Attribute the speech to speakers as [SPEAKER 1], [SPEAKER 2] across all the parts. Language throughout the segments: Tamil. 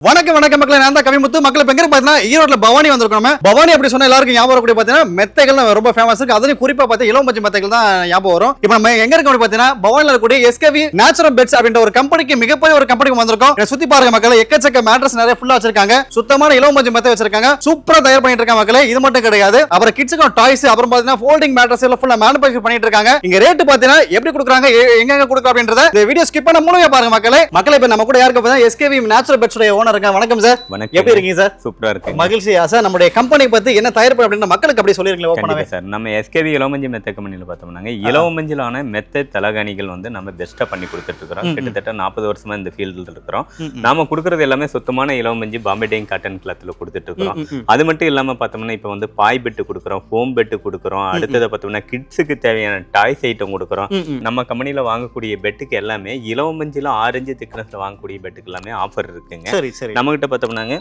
[SPEAKER 1] வணக்கம் மக்களே, நான் தான் கவிமுத்து. மக்கள் இப்ப எங்க பாத்தீங்கன்னா ஈரோட்ல பவானி வந்திருக்கோம். பவானி அப்படி சொன்னா எல்லாருக்கும் ஞாபகம் வரக்கூடிய பாத்தீங்கன்னா மெத்தைகள் ரொம்ப ஃபேமஸ் இருக்கு. அதுலயும் குறிப்பா பாத்தீங்கன்னா இளவம்பஞ்சு மெத்தைகள் தான் ஞாபகம் வரும். இப்போ நம்ம எங்க இருக்கோம் பாத்தீங்கன்னா பவானில இருக்கக்கூடிய எஸ்கேவி நேச்சுரல் பெட்ஸ் அப்படின்ற ஒரு கம்பெனிக்கு, மிகப்பெரிய ஒரு கம்பெனிக்கு வந்திருக்கோம். சுத்தி பாருங்க மக்களே, எக்கச்சக்க மேட்ரஸ் நிறைய ஃபுல்லா வச்சிருக்காங்க. சுத்தமான இளவம்பஞ்சு மெத்தை வச்சிருக்காங்க. சூப்பரா தயார் பண்ணிட்டு இருக்காங்க மக்களே. இது மட்டும் கிடையாது, அப்புறம் கிட்ஸுக்கு டாய்ஸ், அப்புறம் பாத்தீங்கன்னா ஃபோல்டிங் மேட்ரஸ் எல்லாம் ஃபுல்லா மேனுஃபேக்சர் பண்ணிட்டு இருக்காங்க. இங்க ரேட் பாத்தீங்கன்னா எப்படி கொடுக்குறாங்க, எங்க கொடுக்குறாங்க அப்படின்றத இந்த வீடியோ ஸ்கிப் பண்ண முழுமையா பாருங்க மக்களே. இப்ப நம்ம கூட யாருக்கு பாத்தீங்கன்னா எஸ்கேவி நேச்சுரல் பெட்ஸ் ஓனர் இருக்காங்க. வணக்கம் சார். எப்படி இருக்கீங்க சார்?
[SPEAKER 2] சூப்பரா இருக்கு.
[SPEAKER 1] மகிழ்ச்சியா சார். நம்மளுடைய கம்பெனி பத்தி என்ன தயார் பண்ண அப்படின்ற மக்களுக்கு அப்படி சொல்லிருக்கீங்களா? ஓபனாவே
[SPEAKER 2] சார், நம்ம எஸ்கேவி இளவமஞ்சி மெத்தை கம்பெனில பார்த்தோம்னாங்க, இளவமஞ்சிலான மெத்தை தலகாணிகள் வந்து நம்ம பெஸ்டா பண்ணி கொடுத்துட்டு இருக்கோம். கிட்டத்தட்ட 40 வருஷமா இந்த ஃபீல்டில் இருக்கிறோம். நாம கொடுக்கறது எல்லாமே சுத்தமான இளவமஞ்சி பாம்பே டைங் காட்டன் கிளாத்ல கொடுத்துட்டு இருக்கிறோம். அது மட்டும் இல்லாம பார்த்தோம்னா இப்ப வந்து பாய் பெட்டு கொடுக்குறோம், ஃபோம் பெட்டு கொடுக்குறோம். அடுத்தது பார்த்தோம்னா கிட்ஸுக்கு தேவையான டாய்ஸ் ஐட்டம் கொடுக்குறோம். நம்ம கம்பெனில வாங்கக்கூடிய பெட்டுக்கு எல்லாமே இளவமஞ்சில 6 இன்ச் திக்னஸ்ல வாங்கக்கூடிய பெட்டுக்கு எல்லாமே ஆஃபர் இருக்குங்க. நம்ம கிட்ட பார்த்தோம்னாங்க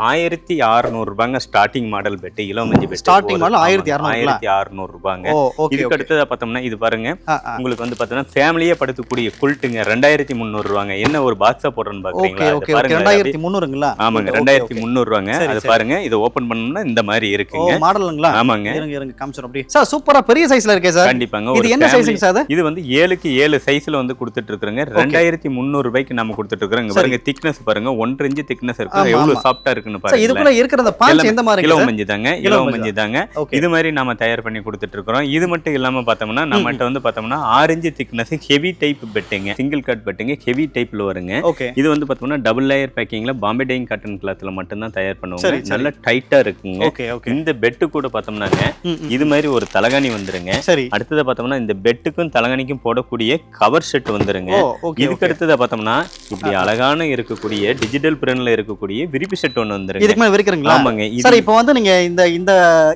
[SPEAKER 2] 1600 ரூபாங்க ஸ்டார்டிங் மாடல் பெட். இளவமஞ்சி பெட்
[SPEAKER 1] ஸ்டார்டிங் மாடல் 1600
[SPEAKER 2] ரூபாங்க. இதுக்கு அடுத்ததா பார்த்தோம்னா இது பாருங்க, உங்களுக்கு வந்து பார்த்தோம்னா ஃபேமிலியே படுத்தக்கூடிய குல்ட்டுங்க 2300 ரூபாங்க. என்ன ஒரு பாக்ஸா போடுறேன்னு பாக்குறீங்களா?
[SPEAKER 1] 2300ங்களா?
[SPEAKER 2] ஆமாங்க, 2300 ரூபாங்க. அது பாருங்க, இத ஓபன் பண்ணனும்னா இந்த மாதிரி இருக்குங்க.
[SPEAKER 1] மாடலுங்களா?
[SPEAKER 2] ஆமாங்க,
[SPEAKER 1] இருங்க காமிச்சறோம். அப்படி சார் சூப்பரா பெரிய சைஸ்ல இருக்கே சார்.
[SPEAKER 2] கண்டிப்பாங்க.
[SPEAKER 1] இது என்ன சைஸ்ங்க சார்?
[SPEAKER 2] இது வந்து 7க்கு 7 சைஸ்ல வந்து கொடுத்துட்டு இருக்கறங்க. 2300 ரூபாய்க்கு நம்ம கொடுத்துட்டு இருக்கறோம். இங்க பாருங்க, திக்னஸ் பாருங்க, 1 இன்ச் திக்னஸ் இருக்கு. எவ்வளவு சாஃப்ட்டா இருக்குன்னு பாருங்க.
[SPEAKER 1] இதுக்குள்ள இருக்கிற அந்த பான்ஸ் எந்த மாதிரி?
[SPEAKER 2] இளவமஞ்சி தாங்க, இளவமஞ்சி தாங்க. இது மாதிரி நாம தயார் பண்ணி கொடுத்துட்டு இருக்கோம். இது மட்டும் இல்லாம பார்த்தோம்னா நம்மகிட்ட வந்து பார்த்தோம்னா 6 இன்ச் திக்னஸ் ஹெவி டைப் பெட்டுங்க, சிங்கிள் கட் பெட்டுங்க, ஹெவி டைப்ல வருங்க. இது வந்து பார்த்தோம்னா டபுள் லேயர் பேக்கிங்ல பாம்பே டைங் காட்டன் கிளாத்ல மட்டும் தான் தயார் பண்ணுவாங்க. நல்ல டைட்டா இருக்குங்க. இந்த பெட்டு கூட பார்த்தோம்னாங்க இது மாதிரி ஒரு தலகாணி வந்துருங்க. அடுத்தது பார்த்தோம்னா இந்த பெட்டுக்கும் தலகாணிக்கும் போடக்கூடிய கவர் செட் வந்துருங்க. இதுக்கு அடுத்தது பார்த்தோம்னா இப்படி அழகான இருக்கக்கூடிய டிஜிட்டல் பிரிண்ட்ல இருக்கக்கூடிய விரிப்பு செட் ஒன்னு வந்துருங்க.
[SPEAKER 1] இதுக்கு மேல விரிக்கிறீங்களா?
[SPEAKER 2] ஆமாங்க.
[SPEAKER 1] சார், இப்போ வந்து நீங்க இந்த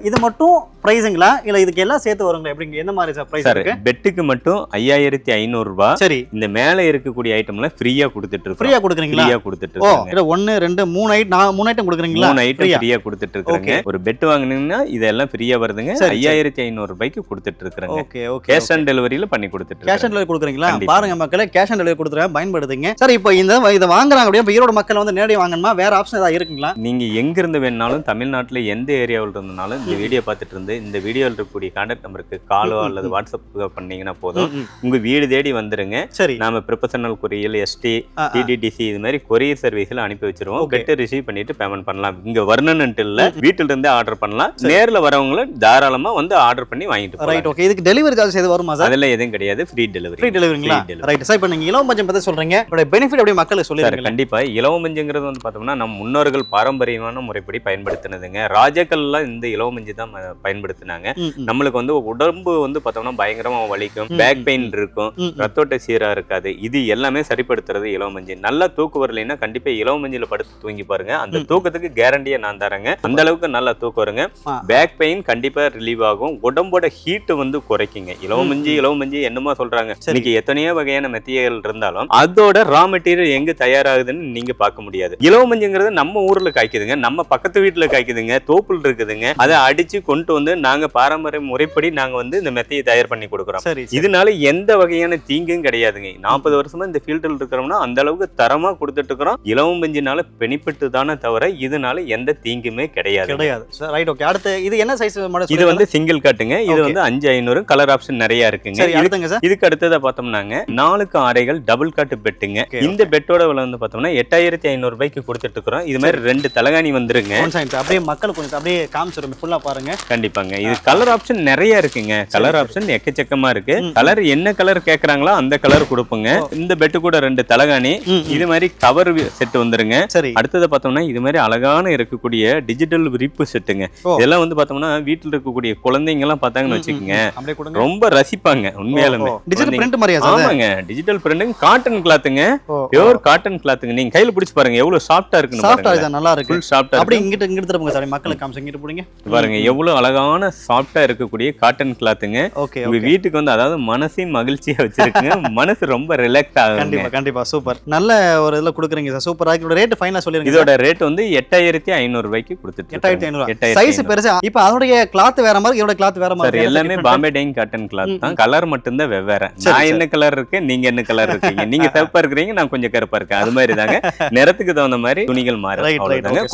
[SPEAKER 1] இது மட்டும் பிரைஸ்ங்களா இல்ல இதுக்கு எல்லாம் சேர்த்து வருங்களா? எப்படிங்க, என்ன மாதிரி சார் பிரைஸ் இருக்கு?
[SPEAKER 2] பெட்டுக்கு மட்டும் 5500 ரூபாய். சரி, இந்த மேல இருக்கக்கூடிய ஐட்டம்லாம் ஃப்ரீயா கொடுத்துட்டு இருக்கோம்.
[SPEAKER 1] ஃப்ரீயா கொடுக்குறீங்களா?
[SPEAKER 2] ஃப்ரீயா கொடுத்துட்டு இருக்கோம்.
[SPEAKER 1] 1 2 3 ஐட்டம் 3 ஐட்டம் கொடுக்குறீங்களா?
[SPEAKER 2] 3 ஐட்டம் ஃப்ரீயா கொடுத்துட்டு இருக்கோங்க. ஒரு பெட் வாங்குனீங்கன்னா இதெல்லாம் ஃப்ரீயா வருதுங்க. 5500 ரூபாய்க்கு கொடுத்துட்டு இருக்கறேங்க. கேஷ் ஆன் டெலிவரியில பண்ணி கொடுத்துட்டு இருக்கோம்.
[SPEAKER 1] கேஷ் ஆன் டெலிவரி கொடுக்குறீங்களா? பாருங்க மக்களே, கேஷ் ஆன் டெலிவரி கொடுத்துறேன், பயன்படுத்துங்க. சார், இப்போ இத வாங்குறாங்க அப்படியே இப்ப ஈரோடு மக்கள் வந்து நேரடியா வாங்கணுமா? வேற ஆப்ஷன் ஏதாவது இருக்குங்களா?
[SPEAKER 2] நீங்க எங்க இருந்து வேணாலும், தமிழ்நாட்டுல எந்த ஏரியாவில் இருந்தாலும் இந்த வீடியோ பார்த்துட்டு இருந்து இந்த வீடியோல இருக்கக்கூடிய கான்டாக்ட் நம்பருக்கு காலோ அல்லது வாட்ஸ்அப் பண்ணீங்கன்னா போதும், உங்க வீடு தேடி வந்துருங்க. சரி, நாம ப்ரொபஷனல் கொரியர், எஸ்டி, டிடிடிசி இது மாதிரி கொரியர் சர்வீஸ்ல அனுப்பி வச்சிருவோம். பெட் ரிசீவ் பண்ணிட்டு பேமெண்ட் பண்ணலாம். இங்க வரணும்னு இல்ல, வீட்டுல இருந்தே ஆர்டர் பண்ணலாம். நேர்ல வரவங்க தாராளமா வந்து ஆர்டர் பண்ணி வாங்கிட்டு போலாம். Right, okay. இதுக்கு டெலிவரி சார்ஜ் எது வருமா சார்? அதெல்லாம் எதுவும் கிடையாது, ஃப்ரீ டெலிவரி.
[SPEAKER 1] ஃப்ரீ டெலிவரிங்களா? Right sir. இப்போ நீங்க இளவமஞ்சம் பத்தி சொல்றீங்க, இதோட பெனிஃபிட் அப்படியே மக்களுக்கு சொல்லுங்க.
[SPEAKER 2] கண்டிப்பா. இளவமஞ்சுங்கிறது வந்து பார்த்தோம்னா நம்ம முன்னோர்கள் பாரம்பரியமான முறைப்படி பயன்படுத்தினதுங்க. ராஜாக்கள்லாம் இந்த இளவமஞ்சி தான் பயன்படுத்தினாங்க. நம்மளுக்கு வந்து உடம்பு வந்து பார்த்தோம்னா பயங்கரமா வலிக்கும், பேக் பெயின் இருக்கும், ரத்தோட்ட சீரா இருக்காது. இது எல்லாமே சரிப்படுத்துறது இளவமஞ்சி. நல்லா தூக்கு வரலைன்னா கண்டிப்பா இளவமஞ்சில படுத்து தூங்கி பாருங்க. அந்த தூக்கத்துக்கு கேரண்டியா நான் தரேங்க. அந்த அளவுக்கு நல்லா தூக்கம் வருங்க. பேக் பெயின் கண்டிப்பா ரிலீவ் ஆகும். உடம்போட ஹீட் வந்து குறைக்குங்க. இளவமஞ்சி என்னமா சொல்றாங்க, இன்னைக்கு எத்தனையோ வகையான மெட்டீரியல் இருந்தாலும் அதோட ரா மெட்டீரியல் எங்க தயாராகுதுன்னு நீங்க பார்க்க முடியாது. இளவமஞ்சிங்கிறது நம்ம ஊர்ல காய்க்குதுங்க, நம்ம பக்கத்து வீட்டுல காய்க்குதுங்க, தோப்புல இருக்குதுங்க. அதை அடிச்சு கொண்டு வந்து நாங்க பாரம்பரிய முறைப்படி நாங்க வந்து இந்த மெத்தையை தயார் பண்ணி கொடுக்குறோம். இதனால எந்த வகையான தீங்கும் கிடையாதுங்க. 40 வருஷமா இந்த ஃபீல்டில் இருக்கிறோம்னா அந்த அளவுக்கு தரமா கொடுத்துட்டு இருக்கிறோம். இளவமஞ்சினால பெனிஃபிட் தானே தவிர இதனால எந்த தீங்குமே கிடையாது.
[SPEAKER 1] Right, okay. அடுத்து இது என்ன சைஸ் மாடல்?
[SPEAKER 2] இது வந்து சிங்கிள் கட்டுங்க. இது வந்து 5500. கலர் ஆப்ஷன் நிறைய இருக்குங்க. இதுக்கு அடுத்ததா பார்த்தோம்னாங்க 4க்கு 6 டபுள் காட் பெட்டுங்க. இந்த பெட்டோட விலை வந்து பார்த்தோம்னா 8500 ரூபாய்க்கு கொடுத்துட்டு இருக்கிறோம். இது மாதிரி 2 தலகாணி வந்துருங்க. அப்படியே மக்கள் கொஞ்சம் அப்படியே காமிச்சிரும் ஃபுல்லா பாருங்க. கண்டிப்பாங்க. இது கலர் ஆப்ஷன் நிறைய இருக்குங்க. கலர் ஆப்ஷன் எக்கச்சக்கமா இருக்கு. கலர் என்ன கலர் கேக்குறாங்களோ அந்த கலர் கொடுப்போங்க. இந்த பெட்டு கூட 2 தலகாணி, இது மாதிரி கவர் செட் வந்துருங்க. அடுத்தது பார்த்தோம்னா இது மாதிரி அழகான இருக்கக்கூடிய டிஜிட்டல் விரிப்பு செட்டுங்க. இதெல்லாம் வந்து பார்த்தோம்னா வீட்டுல இருக்கக்கூடிய குழந்தைங்க எல்லாம் பார்த்தாங்கன்னு வச்சுக்கோங்க, ரொம்ப ரசிப்பாங்க உண்மையாலுமே.
[SPEAKER 1] டிஜிட்டல் பிரிண்ட் மாதிரியா?
[SPEAKER 2] ஆமாங்க, டிஜிட்டல் பிரிண்ட், காட்டன் கிளாத்துங்க, பியூர் காட்டன் கிளாத்துங்க. நீங்க கையில பிடிச்சு பாருங்க எவ்வளவு சாஃப்டா இருக்குன்னு.
[SPEAKER 1] சாஃப்டா இருக்கு, நல்லா இருக்கு.
[SPEAKER 2] ஃபுல் சாஃப்டா.
[SPEAKER 1] அப்படியே இங்கிட்ட திரும்புங்க சார், மக்களுக்கு காமிச்சு இங்கிட்ட போடுங்க.
[SPEAKER 2] பாருங்க எவ்வளவு அழகான சூப்பரான சாஃப்டா இருக்கக்கூடிய காட்டன் கிளாத்துங்க.
[SPEAKER 1] ஓகே
[SPEAKER 2] உங்க வீட்டுக்கு வந்து அதாவது மனசையும் மகிழ்ச்சியா வச்சிருக்குங்க. மனசு ரொம்ப ரிலாக்ஸ் ஆகும்.
[SPEAKER 1] கண்டிப்பா கண்டிப்பா சூப்பர். நல்ல ஒரு இதுல கொடுக்குறீங்க சார். சூப்பரா. இதோட ரேட் ஃபைனலா சொல்லிருங்க.
[SPEAKER 2] இதோட ரேட் வந்து 8500 ரூபாய்க்கு கொடுத்துட்டு
[SPEAKER 1] 8500. சைஸ் பெருசு. இப்போ அதோட கிளாத் வேற மாதிரி, இதோட கிளாத் வேற மாதிரி.
[SPEAKER 2] சார் எல்லாமே பாம்பே டைங் காட்டன் கிளாத் தான். கலர் மட்டும் தான் வெவ்வேறு. நான் என்ன கலர் இருக்கு, நீங்க என்ன கலர் இருக்கீங்க. நீங்க சிவப்பா இருக்கீங்க, நான் கொஞ்சம் கருப்பா இருக்கேன். அது மாதிரி தாங்க. நிறத்துக்கு தகுந்த மாதிரி துணிகள் மாறும்.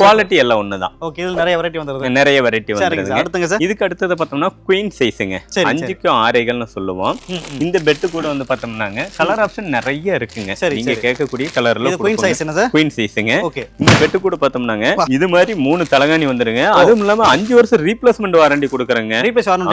[SPEAKER 2] குவாலிட்டி எல்லாம் ஒண்ணுதான்.
[SPEAKER 1] ஓகே. இதுல நிறைய வெரைட்டி வந்துருது.
[SPEAKER 2] நிறைய வெரைட்டி வந்துருது.
[SPEAKER 1] அடுத்துங்க சார்.
[SPEAKER 2] இதுக்கு அடுத்தது பார்த்தோம்னா குயின் சைஸ்ங்க. 5க்கு 6 சொல்லுவோம். இந்த பெட் கூட வந்து பார்த்தோம்னாங்க கலர் ஆப்ஷன் நிறைய இருக்குங்க. நீங்க கேட்கக்கூடிய கலர்ல
[SPEAKER 1] குயின் சைஸ் என்ன சார்?
[SPEAKER 2] குயின் சைஸ்ங்க.
[SPEAKER 1] ஓகே.
[SPEAKER 2] இந்த பெட் கூட பார்த்தோம்னாங்க இது மாதிரி 3 தலகாணி வந்துருங்க. அதுவும் இல்லாம 5 வருஷம் ரீப்ளேஸ்மென்ட் வாரண்டி கொடுக்குறாங்க.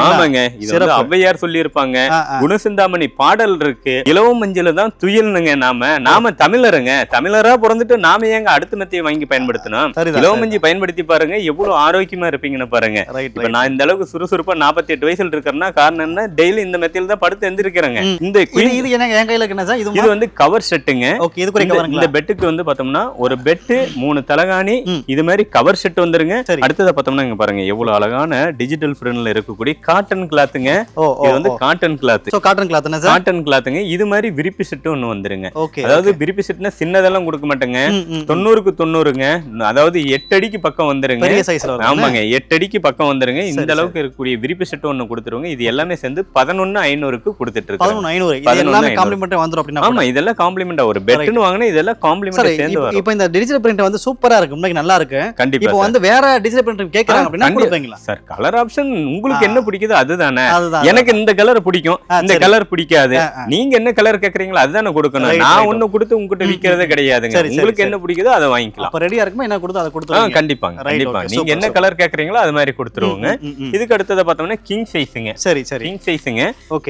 [SPEAKER 2] ஆமாங்க. இது வந்து ஔவையார் சொல்லி இருப்பாங்க. குணசிந்தாமணி பாடல் இருக்கு. இலவம் மஞ்சள் தான் துயில்னுங்க. நாம தமிழருங்க. தமிழரா பிறந்துட்டு நாம ஏங்க அடுத்த மெத்தையை வாங்கி பயன்படுத்தணும். இலவம் மஞ்சி பயன்படுத்தி பாருங்க, எவ்வளவு ஆரோக்கியமா இருப்பீங்கன்னு பாருங்க. இப்ப நான் இந்த அளவுக்கு சுறுசுறுப்பா 48 வயசுல இருக்கேன்னா காரணம் என்ன, டெய்லி இந்த மெத்தையில தான் படுத்து எந்திருக்கிறேங்க. இந்த
[SPEAKER 1] இது என்ன என் கையில இருக்குன்னா சார்,
[SPEAKER 2] இது வந்து கவர் செட்டுங்க.
[SPEAKER 1] ஓகே. இது கூட கவருங்களா?
[SPEAKER 2] இந்த பெட்டுக்கு வந்து பார்த்தோம்னா ஒரு பெட் 3 தலகாணி இது மாதிரி கவர் செட் வந்துருங்க. அடுத்தது பார்த்தோம்னா இங்க பாருங்க எவ்வளவு அழகான டிஜிட்டல் பிரிண்ட்ல இருக்கக்கூடிய காட்டன் கிளாத்துங்க. இது வந்து cotton cloth.
[SPEAKER 1] So cotton cloth என்ன சார்? காட்டன்
[SPEAKER 2] கிளாத்துங்க. இது மாதிரி விரிப்பு செட் ஒன்னு வந்துருங்க. அதாவது விரிப்பு செட்னா சின்னதெல்லாம் கொடுக்க மாட்டேங்க. 90க்கு 90ங்க. அதாவது 8 அடிக்கு பக்கம் வந்துருங்க.
[SPEAKER 1] பெரிய சைஸ்ல வரும்.
[SPEAKER 2] ஆமாங்க. 8 அடிக்கு பக்கம் வந்துருங்க. இந்த அளவுக்கு இருக்கக்கூடிய விரிப்பு செட் ஒன்னு கொடுத்துருவாங்க. இது எல்லாமே சேர்ந்து 11,500க்கு கொடுத்துட்டு இருக்காங்க.
[SPEAKER 1] 11,500. இது எல்லாமே காம்ப்ளிமெண்டா வந்துரும் அப்படினா.
[SPEAKER 2] ஆமா, இதெல்லாம் காம்ப்ளிமெண்டா. ஒரு பெட்னு வாங்குனா இதெல்லாம் காம்ப்ளிமெண்டா சேர்ந்து வரும்.
[SPEAKER 1] இப்போ இந்த டிஜிட்டல் பிரிண்ட் வந்து சூப்பரா இருக்கு. உண்மைக்கு நல்லா இருக்கு.
[SPEAKER 2] கண்டிப்பா.
[SPEAKER 1] இப்போ வந்து வேற டிஜிட்டல் பிரிண்ட் கேக்குறாங்க அப்படினா கொடுப்பீங்களா
[SPEAKER 2] சார்? கலர் ஆப்ஷன் உங்களுக்கு என்ன பிடிக்குதோ அதுதானே. எனக்கு இந்த கலர் பிடிக்கும், இந்த கலர் பிடிக்காது. நீங்க என்ன கலர் கேக்குறீங்களோ அதுதானே கொடுக்கணும். நான் ஒண்ணு கொடுத்து உங்ககிட்ட விக்கிறதே கிடையாதுங்க. உங்களுக்கு என்ன பிடிக்குதோ அதை வாங்கிக்கலாம்.
[SPEAKER 1] அப்ப ரெடியா இருக்குமா? என்ன கொடுத்து அதை கொடுத்துருங்க.
[SPEAKER 2] கண்டிப்பாங்க. கண்டிப்பா. நீங்க என்ன கலர் கேக்குறீங்களோ அது மாதிரி கொடுத்துருவோங்க. இதுக்கு அடுத்தது பார்த்தோம்னா கிங் சைஸ்ங்க.
[SPEAKER 1] சரி சரி.
[SPEAKER 2] கிங் சைஸ்ங்க.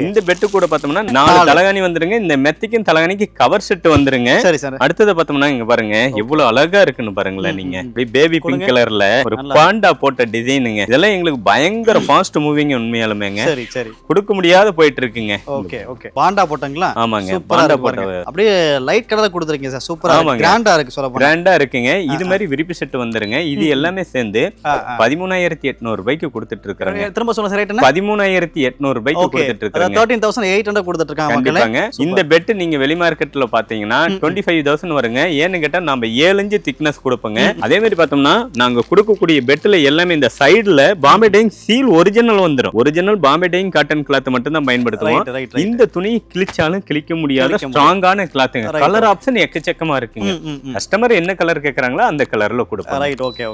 [SPEAKER 2] இந்த பெட் கூட பார்த்தோம்னா 4 தலகாணி வந்துருங்க. இந்த மெத்திக்கும் தலகாணிக்கு கவர் செட் வந்துருங்க.
[SPEAKER 1] சரி சார்.
[SPEAKER 2] அடுத்தது பார்த்தோம்னா இங்க பாருங்க எவ்வளவு அழகா இருக்குன்னு பாருங்களேன். நீங்க பேபி பிங்க் கலர்ல ஒரு பாண்டா போட்ட டிசைனுங்க. இதெல்லாம் எங்களுக்கு பயங்கர ஃபாஸ்ட் மூவிங். உண்மையாலுமேங்க.
[SPEAKER 1] சரி சரி.
[SPEAKER 2] கொடுக்க முடியாத போயிட்டு இருக்குங்க.
[SPEAKER 1] Okay okay. பாண்டா போட்டங்களா?
[SPEAKER 2] ஆமாங்க. பாண்டா போட்ட
[SPEAKER 1] அப்படியே லைட் கலர்ல கொடுத்துருக்கீங்க சார். சூப்பரா இருக்கு. கிராண்டா இருக்கு. சொல்ல போனா
[SPEAKER 2] கிராண்டா இருக்குங்க. இது மாதிரி விரிப்பு செட் வந்துருங்க. இது எல்லாமே சேர்ந்து 13,800 ரூபாய்க்கு கொடுத்துட்டு இருக்காங்க.
[SPEAKER 1] திரும்ப சொல்லுங்க சார். ரேட் என்ன?
[SPEAKER 2] 13,800 ரூபாய்க்கு கொடுத்துட்டு இருக்காங்க.
[SPEAKER 1] 13,800 கொடுத்துட்டு இருக்காங்க மக்களே.
[SPEAKER 2] இந்த பெட் நீங்க வெளி மார்க்கெட்ல பாத்தீங்கன்னா 25,000 வருங்க. ஏன்னு கேட்டா நம்ம 7 இன்ச் திக்னஸ் கொடுப்போங்க. அதே மாதிரி பார்த்தோம்னா நாங்க கொடுக்கக்கூடிய பெட்ல எல்லாமே இந்த சைடுல பாம்பே டைங் சீல் ஒரிஜினல் வந்துரும். Original Bombay dyeing cotton cloth மட்டும் தான் பயன்படுத்துவோம். இந்த துணி கிழிச்சாலும் கிழிக்க முடியாத ஸ்ட்ராங்கான கிளாத்துங்க. கலர் ஆப்ஷன் எக்கச்சக்கமா இருக்குங்க. கஸ்டமர் என்ன கலர் கேக்குறாங்களோ அந்த கலர்ல கொடுப்போம்.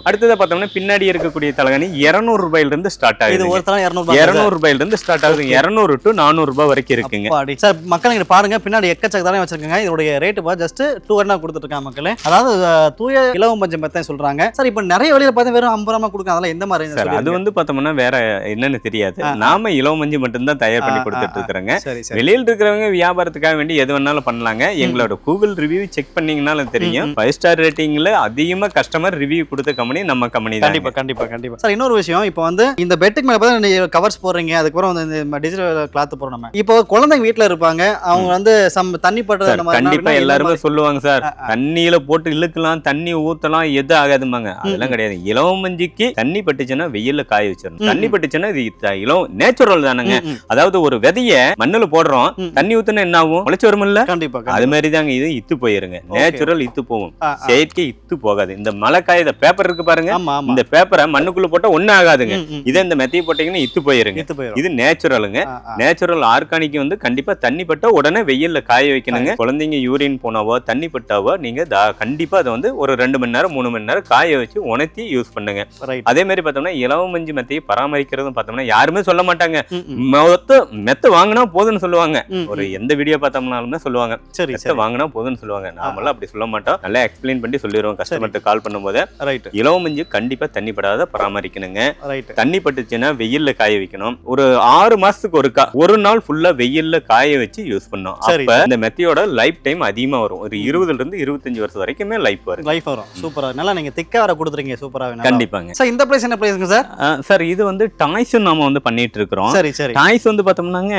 [SPEAKER 2] அடுத்தது பார்த்தோம்னா பின்னாடி இருக்கக்கூடிய தலகாணி 200 ரூபாயில இருந்து ஸ்டார்ட் ஆகுது.
[SPEAKER 1] இது ஒரு தலகாணி
[SPEAKER 2] 200 ரூபாயில இருந்து ஸ்டார்ட் ஆகுது. 200 to 400 ரூபாய் வரைக்கும் இருக்குங்க.
[SPEAKER 1] சார் மக்கள் இங்க பாருங்க பின்னாடி எக்கச்சக்க தலகாணி வச்சிருக்காங்க. இதோட ரேட் ஜஸ்ட் 200 கொடுத்துட்டு இருக்காங்க மக்களே. அதாவது தூய இலவம் பஞ்சம் மெத்தை சொல்றாங்க சார். இப்போ நிறைய வெளியில பார்த்தா வெறும் 50 ரூபாய் கொடுக்காங்க. அதெல்லாம் எந்த மாதிரி
[SPEAKER 2] சார்? அது வந்து பார்த்தோம்னா வேற என்னன்னு தெரியாது. நாம இலவம் மஞ்சள் மட்டும் தான் தயார் பண்ணி கொடுத்துட்டு இருக்கிறோங்க. வெளியில இருக்கிறவங்க வியாபாரத்துக்காக வேண்டி எது வேணாலும் பண்ணலாங்க. எங்களோட கூகுள் ரிவ்யூ செக் பண்ணீங்கன்னாலும் தெரியும். 5 ஸ்டார் ரேட்டிங்ல அதிகமா கஸ்டமர் ரிவ்யூ கொடுத்த கம்பெனி நம்ம கம்பெனி தான்.
[SPEAKER 1] கண்டிப்பா கண்டிப்பா கண்டிப்பா சார். இன்னொரு விஷயம், இப்போ வந்து இந்த பெட்டுக்கு மேல பார்த்தா நீங்க கவர்ஸ் போடுறீங்க, அதுக்கப்புறம் வந்து இந்த டிஜிட்டல் கிளாத் போறோம். நம்ம இப்போ குழந்தைங்க வீட்டுல இருப்பாங்க, அவங்க வந்து தண்ணி படுறது அந்த மாதிரி
[SPEAKER 2] கண்டிப்பா எல்லாருமே சொல்லுவாங்க சார், தண்ணியில போட்டு இழுக்கலாம், தண்ணி ஊத்தலாம், எது ஆகாதுமாங்க. அதெல்லாம் கிடையாது. இலவம் மஞ்சிக்கு தண்ணி பட்டுச்சுன்னா வெயில்ல காய வச்சிடணும். தண்ணி பட்டுச்சுன்னா இது இலவம் நேச்சுரல் தானங்க. அதாவது ஒரு விதைய மண்ணுல போடுறோம், தண்ணி ஊத்துனா என்ன ஆகும்? முளைச்சு வரும் இல்ல?
[SPEAKER 1] கண்டிப்பா.
[SPEAKER 2] அது மாதிரி தாங்க இது இத்து போயிருங்க. நேச்சுரல் இத்து போகும், செயற்கை இத்து போகாது. இந்த மழை காய்த பேப்பர் இருக்கு பாருங்க, இந்த பேப்பரை மண்ணுக்குள்ள போட்டா ஒண்ணும் ஆகாதுங்க. இதை இந்த மெத்தையை போட்டீங்கன்னா இத்து போயிருங்க. இது நேச்சுரலுங்க. நேச்சுரல் ஆர்கானிக் வந்து கண்டிப்பா தண்ணி பட்டா உடனே வெயில்ல காய வைக்கணுங்க. குழந்தைங்க யூரின் போனாவோ தண்ணி பட்டாவோ நீங்க கண்டிப்பா அதை வந்து ஒரு 2 மணி நேரம் 3 மணி நேரம் காய வச்சு உணர்த்தி யூஸ் பண்ணுங்க. அதே மாதிரி பார்த்தோம்னா இலவம் மஞ்சு மெத்தையை பராமரிக்கிறதும் பார்த்தோம்னா யாருமே சொல்ல மாட்டாங்க. மெத்த வாங்கினா போதுன்னு சொல்லுவாங்க. ஒரு எந்த வீடியோ பார்த்தோம்னாலுமே சொல்லுவாங்க மெத்த வாங்கினா போதுன்னு சொல்லுவாங்க. நாமெல்லாம் அப்படி சொல்ல மாட்டோம். நல்லா எக்ஸ்பிளைன் பண்ணி சொல்லிடுவோம் கஸ்டமர்கிட்ட கால் பண்ணும்போது. இலவம் மஞ்சு கண்டிப்பா தண்ணி படாத பராமரிக்கணுங்க. தண்ணி பட்டுச்சுன்னா வெயில்ல காய வைக்கணும். ஒரு 6 மாசத்துக்கு ஒருக்கா ஒரு நாள் ஃபுல்லா வெயில்ல காய வச்சு யூஸ் பண்ணணும். அப்ப இந்த மெத்தையோட லைஃப் டைம் அதிகமா வரும். ஒரு 20 இருந்து 25 வருஷம் வரைக்குமே லைஃப் வரும்.
[SPEAKER 1] சூப்பரா. நல்லா நீங்க திக்கா வர கொடுத்துறீங்க. சூப்பரா.
[SPEAKER 2] கண்டிப்பாங்க
[SPEAKER 1] சார். இந்த பிரைஸ் என்ன பிரைஸ்ங்க சார்?
[SPEAKER 2] சார் இது வந்து டாய்ஸ் நாம வந்து பண்ணிட்டு இருக்கிறோம்.
[SPEAKER 1] சரி சரி.
[SPEAKER 2] டாய்ஸ் வந்து பார்த்தோம்னாங்க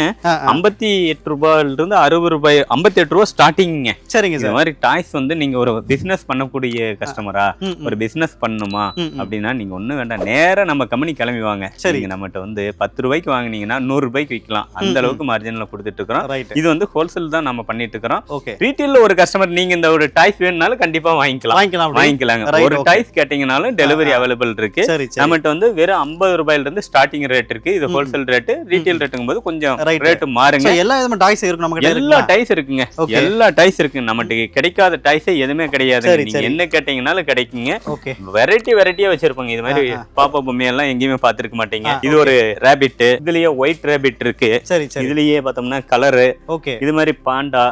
[SPEAKER 2] 58 ரூபாயில இருந்து 60 ரூபாய் 58 ரூபாய் ஸ்டார்டிங்க.
[SPEAKER 1] சரிங்க சார்.
[SPEAKER 2] இந்த மாதிரி டாய்ஸ் வந்து நீங்க ஒரு பிசினஸ் பண்ணக்கூடிய கஸ்டமரா, ஒரு பிசினஸ் பண்ணணுமா அப்படின்னா நீங்க ஒண்ணு வேண்டாம், நேரா நம்ம கம்பெனி கிளம்பி வாங்க.
[SPEAKER 1] சரி.
[SPEAKER 2] நீங்க நம்மகிட்ட வந்து 10 ரூபாய்க்கு வாங்குனீங்கன்னா 100 ரூபாய்க்கு விற்கலாம். அந்த அளவுக்கு மார்ஜின்ல கொடுத்துட்டு இருக்கிறோம்.
[SPEAKER 1] ரைட்.
[SPEAKER 2] இது வந்து ஹோல்சேல் தான் நம்ம பண்ணிட்டு இருக்கிறோம்.
[SPEAKER 1] ஓகே.
[SPEAKER 2] ரீட்டெயில்ல ஒரு கஸ்டமர் நீங்க இந்த ஒரு டாய்ஸ் வேணும்னாலும் கண்டிப்பா வாங்கிக்கலாங்க.
[SPEAKER 1] Right,
[SPEAKER 2] ஒரு
[SPEAKER 1] okay.
[SPEAKER 2] டாய்ஸ் கேட்டீங்கனாலும் டெலிவரி அவைலபிள் இருக்கு.
[SPEAKER 1] சரி சரி.
[SPEAKER 2] நம்மகிட்ட வந்து வெறும் 50 ரூபாயில இருந்து ஸ்டார்டிங் ரேட் இருக்கு. இது ஹோல்சேல் ரேட். ரீட்டெயில் ரேட்டுங்கும்போது கொஞ்சம்
[SPEAKER 1] Right.
[SPEAKER 2] ரேட் மாறுங்க.
[SPEAKER 1] So, எல்லா விதமான டாய்ஸ் இருக்கு நமக்கு.
[SPEAKER 2] எல்லா டாய்ஸ் இருக்குங்க.
[SPEAKER 1] Okay.
[SPEAKER 2] எல்லா டாய்ஸ் இருக்கு. நம்மகிட்ட கிடைக்காத டாய்ஸே எதுவுமே கிடையாது.
[SPEAKER 1] சரி,
[SPEAKER 2] நீங்க
[SPEAKER 1] சரி.
[SPEAKER 2] என்ன கேட்டீங்கனாலும் கிடைக்குங்க.
[SPEAKER 1] ஓகே.
[SPEAKER 2] வெரைட்டியா வச்சிருப்பாங்க. இது மாதிரி பாப்பா பொம்மை எல்லாம் எங்கேயுமே பாத்துருக்க மாட்டீங்க. இது ஒரு ரேபிட். இதுலயே ஒயிட் ரேபிட் இருக்கு.
[SPEAKER 1] சரி சரி.
[SPEAKER 2] இதுலயே பார்த்தோம்னா கலரு.
[SPEAKER 1] ஓகே.
[SPEAKER 2] இது மாதிரி பாண்டா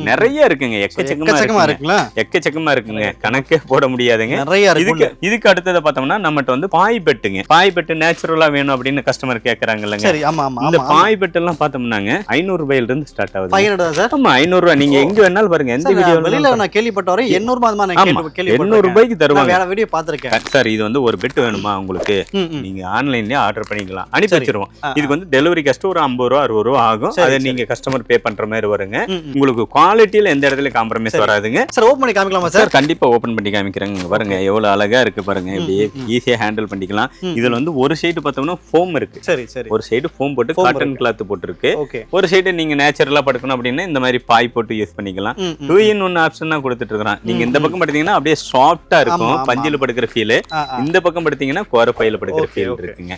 [SPEAKER 2] நிறைய இருக்குங்க. எக்கச்சக்கமா இருக்குங்க. கணக்கே போட முடியாதுங்க.
[SPEAKER 1] நிறைய இருக்கு.
[SPEAKER 2] இதுக்கு அடுத்தது பார்த்தோம்னா நம்மகிட்ட வந்து பாய் பெட்டுங்க. பாய் பெட்டு நேச்சுரலா வேணும் அப்படின்னு கஸ்டமர் கேக்குறாங்க இல்லங்க.
[SPEAKER 1] சரி ஆமா ஆமா.
[SPEAKER 2] இந்த பாய் பெட் எல்லாம் பார்த்தோம்னாங்க 500 ரூபாயில இருந்து ஸ்டார்ட் ஆகுது.
[SPEAKER 1] 500 சார்?
[SPEAKER 2] ஆமா 500 ரூபாய். நீங்க எங்க வேணாலும் பாருங்க. எந்த வீடியோ
[SPEAKER 1] வெளியில நான் கேள்விப்பட்ட வரை 800 ரூபாய் நான் கேள்விப்பட்டேன்.
[SPEAKER 2] 800 ரூபாய்க்கு தருவாங்க.
[SPEAKER 1] வேற வீடியோ பாத்துர்க்கேன்.
[SPEAKER 2] சார் இது வந்து ஒரு பெட் வேணுமா உங்களுக்கு? நீங்க ஆன்லைன்லயே ஆர்டர் பண்ணிக்கலாம். அனுப்பி வச்சிருவோம். இதுக்கு வந்து டெலிவரி காஸ்ட் ஒரு 50 ரூபாய் 60 ரூபாய் ஆகும். அதை நீங்க கஸ்டமர் பே பண்ற மாதிரி வருங்க. உங்களுக்கு குவாலிட்டியில எந்த இடத்துல காம்ப்ரமைஸ் வராதுங்க.
[SPEAKER 1] சார் ஓபன் பண்ணி காமிக்கலாமா சார்?
[SPEAKER 2] கண்டிப்பா ஓபன் பண்ணி காமிக்கிறேங்க. பாருங்க எவ்வளவு அழகா இருக்கு பாருங்க. இப்படி ஈஸியா ஹேண்டில் பண்ணிக்கலாம். இதுல வந்து ஒரு சைடு பார்த்தோம்னா ஃபோம் இருக்கு.
[SPEAKER 1] சரி சரி.
[SPEAKER 2] ஒரு சைடு ஃபோம் போட்டு காட்டன் கிளாத் போட்டுருக்கு.
[SPEAKER 1] ஓகே.
[SPEAKER 2] ஒரு சைடு நீங்க நேச்சுரலா படுக்கணும் அப்படின்னா இந்த மாதிரி பாய் போட்டு யூஸ் பண்ணிக்கலாம். 2 in 1 ஆப்ஷன் தான் கொடுத்துட்டு இருக்கோம். நீங்க இந்த பக்கம் படுத்தீங்கன்னா அப்படியே சாஃப்ட்டா இருக்கும். பஞ்சில படுக்கிற ஃபீல். இந்த பக்கம் படுத்தீங்கன்னா கோரப்பையில படுக்கிற ஃபீல் இருக்குங்க.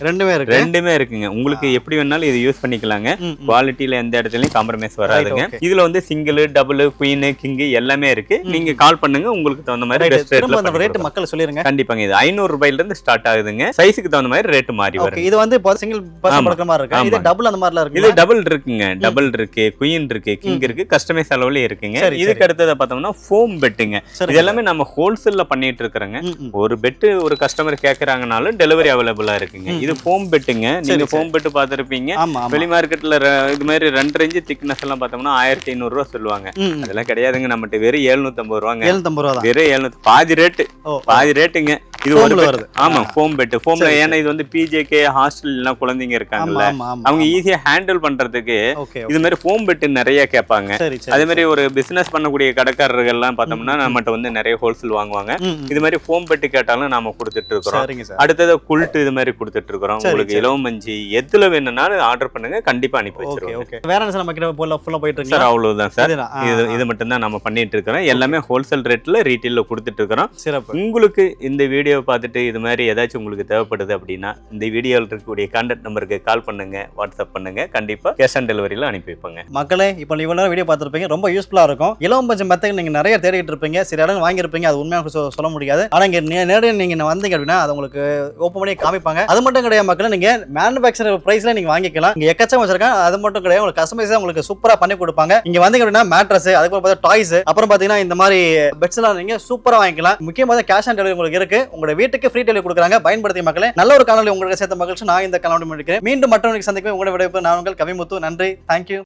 [SPEAKER 2] ரெண்டுமே இருக்குங்க. உங்களுக்கு எப்படி வேணாலும் இது யூஸ் பண்ணிக்கலாங்க. குவாலிட்டியில எந்த இடத்துலயும் காம்ப்ரமைஸ் வராதுங்க. இதுல வந்து சிங்கிள், டபுள், குயின், கிங் எல்லாமே இருக்கு. நீங்க கால் பண்ணுங்க. உங்களுக்கு தகுந்த மாதிரி பெஸ்ட் ரேட்ல
[SPEAKER 1] ரேட் மக்கள் சொல்லிருங்க.
[SPEAKER 2] கண்டிப்பாங்க. இது 500 ரூபாயில இருந்து ஸ்டார்ட் ஆகுதுங்க. சைஸ்க்கு தகுந்த மாதிரி ரேட் மாறி வரும்.
[SPEAKER 1] இது வந்து சிங்கிள் பர்சன் படுக்கிற மாதிரி இருக்கு. இது டபுள் அந்த மாதிரிலாம் இருக்கு.
[SPEAKER 2] இது டபுள் இருக்குங்க. டபுள் இருக்கு, குயின் இருக்கு, கிங் இருக்கு, கஸ்டமைஸ் அளவுல இருக்குங்க. இதுக்கு அடுத்தத பார்த்தோம்னா ஃபோம் பெட்டுங்க. இது எல்லாமே நம்ம ஹோல்சேல்ல பண்ணிட்டு இருக்கறங்க. ஒரு பெட் ஒரு கஸ்டமர் கேக்குறாங்கனாலும் டெலிவரி அவைலபிளா இருக்குங்க. இது ஃபோம் பெட்டுங்க. நீங்க ஃபோம் பெட் பாத்திருப்பீங்க. வெளி மார்க்கெட்ல இது மாதிரி 2 இன்ச் திக்னஸ் எல்லாம் பார்த்தோம்னா 1500 ரூபாய் சொல்லுவாங்க. அதெல்லாம் கிடையாதுங்க. நம்மகிட்ட வெறும் 750 ரூபாங்க. 750 ரூபாய் தான். வெறும் 700. பாதி ரேட்டுங்க. இது ஒரு வருது. ஆமா ஃபோம் பெட். ஃபோம்ல ஏன்னா இது வந்து பிஜேகே ஹாஸ்டல்ல குழந்தைங்க இருக்காங்கல்ல, அவங்க ஈஸியா ஹேண்டில் பண்றதுக்கு இது மாதிரி ஃபோம் பெட் நிறைய கேட்பாங்க. அதே மாதிரி ஒரு பிசினஸ் பண்ணக்கூடிய கடைக்காரர்கள் எல்லாம் பார்த்தோம்னா நம்மகிட்ட வந்து நிறைய ஹோல்சேல் வாங்குவாங்க. இது மாதிரி ஃபோம் பெட் கேட்டாலும் நாம கொடுத்துட்டு இருக்கிறோம். அடுத்தது குல்ட் இது மாதிரி கொடுத்துட்டு இருக்கிறோம். உங்களுக்கு இலவமஞ்சி எதுல வேணும்னாலும் ஆர்டர் பண்ணுங்க. கண்டிப்பா அனுப்பி வச்சிருவோம்.
[SPEAKER 1] வேற என்ன நம்ம கிட்ட ஃபுல்லா போயிட்டு இருக்கு
[SPEAKER 2] சார்? அவ்வளவுதான் சார். இது மட்டும் தான் நம்ம பண்ணிட்டு இருக்கிறோம். எல்லாமே ஹோல்சேல் ரேட்ல ரீட்டெயில்ல கொடுத்துட்டு இருக்கிறோம். உங்களுக்கு இந்த வீடியோ பார்த்துட்டு இது மாதிரி ஏதாச்சும் உங்களுக்கு தேவைப்படுது அப்படின்னா இந்த வீடியோவில் இருக்கக்கூடிய கான்டாக்ட் நம்பருக்கு கால் பண்ணுங்க, வாட்ஸ்அப் பண்ணுங்க. கண்டிப்பா கேஷ் ஆன் டெலிவரியில அனுப்பி வைப்பாங்க.
[SPEAKER 1] மக்களே இப்போ இவ்வளவு நேரம் வீடியோ பார்த்துருப்பீங்க. ரொம்ப யூஸ்ஃபுல்லா இருக்கும். இலவம் பஞ்சம் மெத்தைகள் நீங்க நிறைய தேடிட்டு இருப்பீங்க. சில இடம் வாங்கியிருப்பீங்க. அது உண்மையாக சொல்ல முடியாது. ஆனா இங்க நேரடியாக நீங்க வந்தீங்க அப்படின்னா அது உங்களுக்கு ஓப்பன் பண்ணி காமிப்பாங்க. அது மட்டும் கிடையாது மக்களே, நீங்க மேனுஃபேக்சர் பிரைஸ்ல நீங்க வாங்கிக்கலாம். இங்க எக்கச்சக்கம் வச்சிருக்காங்க. அது மட்டும் கிடையாது, உங்களுக்கு கஸ்டமைஸா உங்களுக்கு சூப்பரா பண்ணி கொடுப்பாங்க. இங்க வந்தீங்க அப்படின்னா மேட்ரஸ், அதுக்கப்புறம் பார்த்தா டாய்ஸ், அப்புறம் பாத்தீங்கன்னா இந்த மாதிரி பெட்ஸ் எல்லாம் நீங்க சூப்பரா வாங்கிக்கலாம். முக்கியமாக கேஷ் ஆன் டெலிவரி உங்களுக்கு இருக்கு. உங்களோட வீட்டுக்கு ஃப்ரீ டெலிவரி கொடுக்குறாங்க. பயன்படுத்தி மக்களே. நல்ல ஒரு காணொலி உங்களுக்கு சேர்த்த மகிழ்ச்சி. நான் இந்த காணொலி முடிக்கிறேன். மீண்டும் மற்றவர்களுக்கு சந்திக்கும் உங்களோட விடைப்பு நான் உங்கள் கவிமுத்து. நன்றி. தேங்க்யூ.